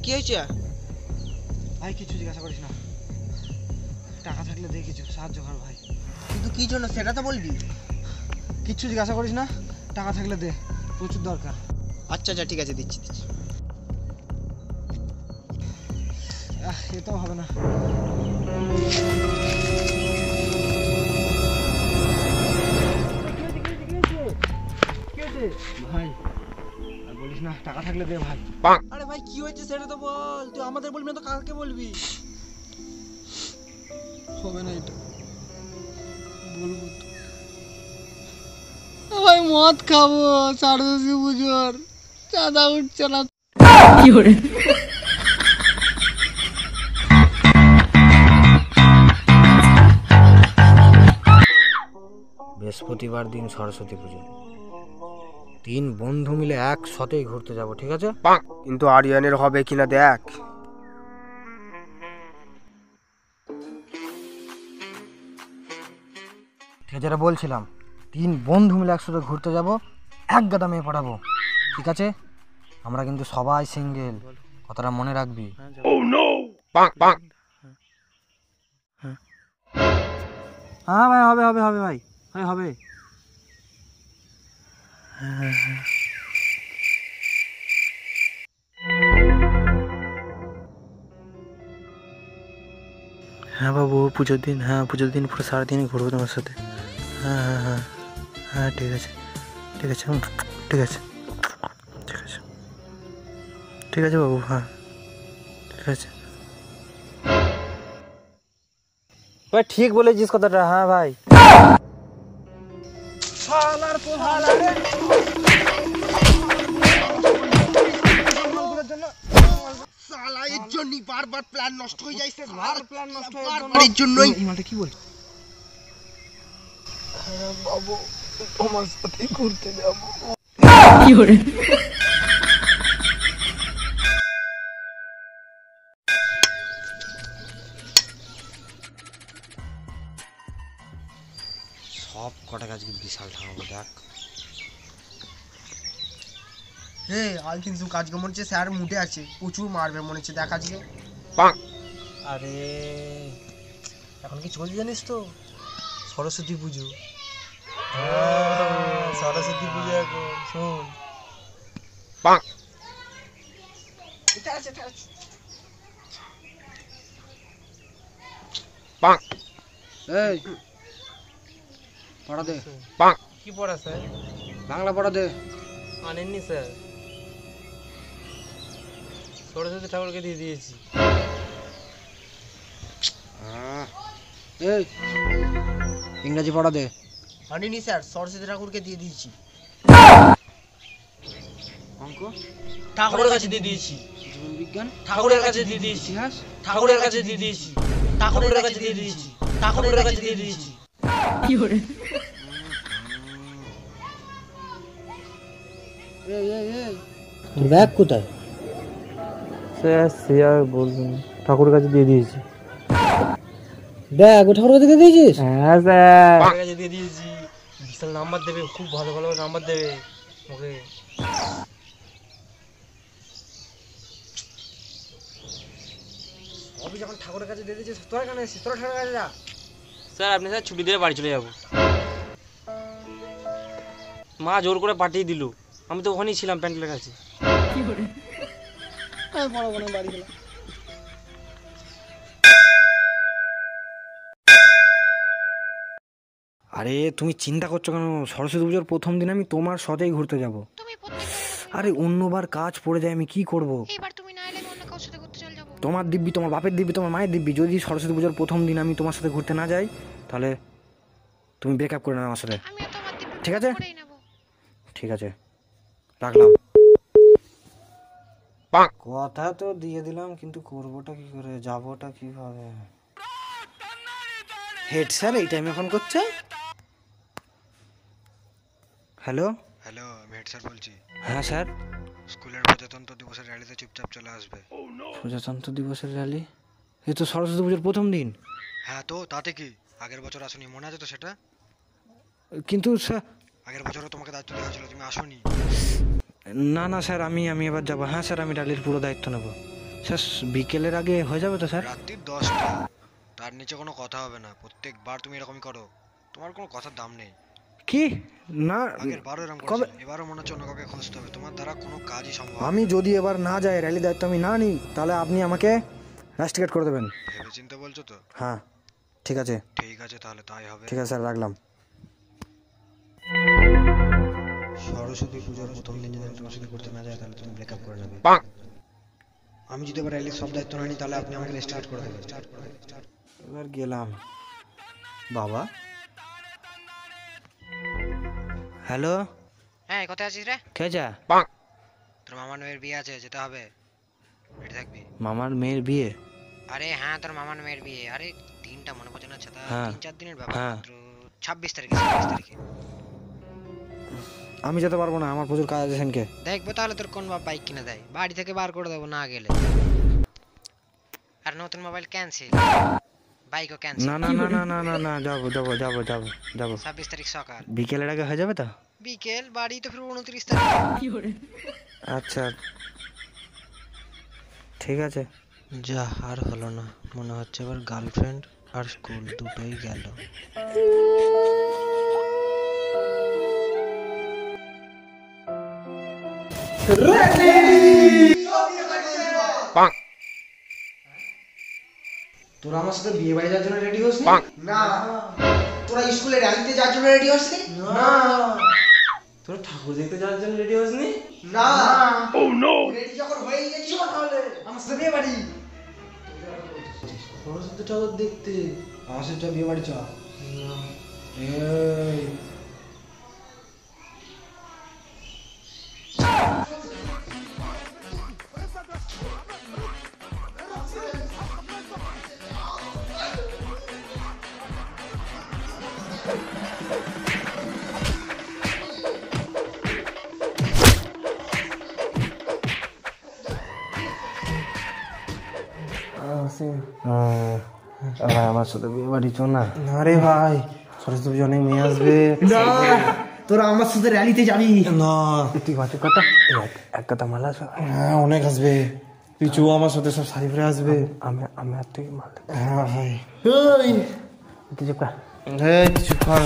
কি হয়েছে ভাই? কিছু জিজ্ঞাসা করিস না, টাকা থাকলে দে, কিছু সাহায্য কর ভাই। কিন্তু কি জন্য সেটা তো বলবি। কিচ্ছু জিজ্ঞাসা করিস না, টাকা থাকলে দে, প্রচুর দরকার। আচ্ছা আচ্ছা ঠিক আছে, দিচ্ছি। এটাও হবে না। ভাই আর বলিস না, টাকা থাকলে দে ভাই। আরে ভাই কি হয়েছে সেটা তো বল, তুই আমাদের বলবি না তো কাকে বলবি? হবে না এটা, বলবো তো। ভাই মদ খাবো, সরস্বতী পুজোর চাঁদা উঠছে না। বৃহস্পতিবার দিন সরস্বতী পুজো, 3 বন্ধু মিলে একসাথেই ঘুরতে যাব, ঠিক আছে? কিন্তু আরিয়ানের হবে কিনা দেখ। ঠিক আছে, যেটা বলছিলাম, 3 বন্ধু মিলে একসাথে ঘুরতে যাব, এক গাদা মেয়ে পড়াবো, ঠিক আছে? আমরা কিন্তু সবাই সিঙ্গেল, কথাটা মনে রাখবি। হ্যাঁ ভাই, হবে হবে হবে ভাই, ভাই হবে। হ্যাঁ বাবু, পুজোর দিন, হ্যাঁ পুজোর দিন পুরো সারাদিনই ঘুরবো তোমার সাথে। হ্যাঁ হ্যাঁ হ্যাঁ হ্যাঁ, ঠিক আছে ঠিক আছে ঠিক আছে ঠিক আছে ঠিক আছে বাবু, হ্যাঁ ঠিক আছে ভাই ঠিক বলেছিস কথাটা, হ্যাঁ ভাই। শালা এর জন্যই বারবার প্ল্যান নষ্ট হয়ে যাইছে, প্ল্যান নষ্ট হয়ে যাচ্ছে এর জন্যই। এই মালটা কি বল? বাবু তোমার সাথে ঘুরতে যাবো। সব কটা আজকে বিশাল ঠাঙাবো দেখ। হে আই কিন্তু আজকে মনে হচ্ছে স্যার মুডে আছে, প্রচুর মারবে মনে হচ্ছে, দেখ আজকে। আরে এখন কি চলছে জানিস তো? সরস্বতী পুজো। সরস্বতী পুজো এখন, শোন। এই পড়া দে। কি পড়া স্যার? বাংলা পড়া দে। আনেননি স্যার, সরস্বতী ঠাকুরকে দিয়ে দিয়েছি। এই ইংরেজি পড়া দে। আনিনি স্যার, সরস্বতী ঠাকুরকে দিয়ে দিয়েছি। অঙ্ক ঠাকুরের কাছে দিয়ে দিয়েছি। জীবন বিজ্ঞান ঠাকুরের কাছে দিয়ে দিয়েছি। ইতিহাস ঠাকুরের কাছে দিয়ে দিয়েছি। ঠাকুরের কাছে দিয়ে দিয়েছি। ঠাকুরের কাছে দিয়ে দিয়েছি। এই এই এই ব্যাগ কোথায়? স্যার সে আর বলবেন, ঠাকুরের কাছে দিয়ে দিয়েছি। ব্যাগ ও ঠাকুরের কাছে দিয়ে দিয়েছিস? হ্যাঁ স্যার। ঠাকুরের কাছে দিয়ে দিয়েছি। বিশাল নাম্বার দেবে, খুব ভালো ভালো নাম্বার দেবে ওকে। সবই যখন ঠাকুরের কাছে দিয়ে দিয়েছিস, তোরা কেন এসেছিস? তোরা ঠাকুরের কাছে যা। স্যার আপনি স্যার ছুটি দিয়ে বাড়ি চলে যাবো। মা জোর করে পাঠিয়ে দিল, আমি তো ওখানেই ছিলাম প্যান্ডেলের কাছে। পড়াবো না, বাড়ি গেলাম। আরে তুমি চিন্তা করছো কেন? সরস্বতী পুজোর প্রথম দিন আমি তোমার সাথেই ঘুরতে যাব। আরে অন্যবার কাজ পড়ে যায়, আমি কি করব? এবার তুমি না এলে অন্য কারোর সাথে ঘুরতে চলে যাবো। তোমার দিব্যি, তোমার বাপের দিব্যি, তোমার মায়ের দিব্যি, যদি সরস্বতী পুজোর প্রথম দিন আমি তোমার সাথে ঘুরতে না যাই, তাহলে তুমি ব্রেকআপ করে নাও আমার সাথে, আমিও তোমার দিব্যি ঠিক আছে? করেই নেবো। ঠিক আছে, রাখলাম। কথা তো দিয়ে দিলাম, কিন্তু করবোটা কি করে, যাবোটা কিভাবে? হেড স্যার এই টাইমে ফোন করছে। হ্যালো হ্যালো, আমি হেড স্যার বলছি। হ্যাঁ স্যার। স্কুলের প্রজাতন্ত্র দিবসের র্যালিতে চুপচাপ চলে আসবে। প্রজাতন্ত্র দিবসের র্যালি? এ তো সরস্বতী পুজোর প্রথম দিন। হ্যাঁ তো তাতে কি, আগের বছর আসনি, মনে আছে তো সেটা? কিন্তু স্যার, আগের বছরও তোমাকে দায়িত্ব দেওয়া হয়েছিল, তুমি আসোনি। না না স্যার, আমি এবার যাবো। হ্যাঁ স্যার, আমি র্যালির পুরো দায়িত্ব নেব। স্যার বিকেলের আগে হয়ে যাবে তো স্যার? রাত্রি 10টা, তার নিচে কোনো কথা হবে না। প্রত্যেকবার তুমি এরকমই করো, তোমার কোনো কথার দাম নেই। কি না আগের বারও এরকম কবে? করেছিলে, এবারও মনে হচ্ছে অন্য কাউকে খুঁজতে হবে। তোমার দ্বারা কোনো কাজই সম্ভব না। আমি যদি এবার না যাই, র্যালির দায়িত্ব আমি না নিই, তাহলে আপনি আমাকে রাস্টিকেট করে দেবেন। ভেবে চিন্তে বলছো তো? হ্যাঁ ঠিক আছে। ঠিক আছে, তাহলে তাই হবে। ঠিক আছে স্যার, রাখলাম। সরস্বতী পুজোর প্রথম দিন যদি তোমার সাথে করতে না যায় তাহলে তুমি ব্রেকআপ করে নেবে। আমি যদি এবার র্যালির সব দায়িত্ব না নিই তাহলে আপনি আমাকে রেস্টার্ট করে দেবেন। এবার গেলাম। বাবা হ্যালো, হ্যাঁ কোথায় আছিস রে? কে যা? তোর মামার মেয়ের বিয়ে আছে, যেতে হবে, রেডি থাকবি। মামার মেয়ের বিয়ে? আরে হ্যাঁ, তোর মামার মেয়ের বিয়ে। আরে দিনটা মনে পড়ছে না, তা হ্যাঁ। 3-4 দিনের ব্যাপার হ্যাঁ। মাত্র। 26 তারিখে। আমি যেতে পারবো না, আমার প্রচুর কাজ আছে সেনকে। দেখবো তাহলে তোর কোন বাপ বাইক কিনে দেয়, বাড়ি থেকে বার করে দেবো না গেলে। আর নতুন মোবাইল ক্যান্সেল, বাইকও ক্যান্সেল। না না না না না না না, যাবো যাবো যাবো যাবো যাবো। 26 তারিখ সকাল বিকেলের আগে হয়ে যাবে তো? বিকেল, বাড়ি তো ফিরবো 29 তারিখ। আচ্ছা ঠিক আছে। যা, আর হলো না, মনে হচ্ছে এবার গার্লফ্রেন্ড আর স্কুল দুটোই গেল। তোরা আমার সাথে বিয়ে বাড়ি যাওয়ার জন্য রেডি হসনি? না। তোরা স্কুলে র্যালিতে যাওয়ার জন্য রেডি হসনি? না। তোরা ঠাকুর দেখতে যাওয়ার জন্য রেডি হসনি? না। ও নো। রেডি যখন হয়ে গেছিস তাহলে আমার সাথে বিয়ে বাড়ি। সরস্বতী ঠাকুর দেখতে আমার সাথে বিয়ে বাড়ি চল। এই ভাই আমার সাথে বিয়ে বাড়ি চল না। না রে ভাই, সরস্বতী পুজো অনেক মেয়ে আসবে। না, তোরা আমার সাথে র্যালিতে যাবি না, তুই বাচ্চা কথা এক কথা মালা আসবে। হ্যাঁ অনেক আসবে, তুই চো আমার সাথে, সব শাড়ি পরে আসবে। আমি আমি আর তুই মাল হ্যাঁ ভাই, কিছু কর। কিছু কর।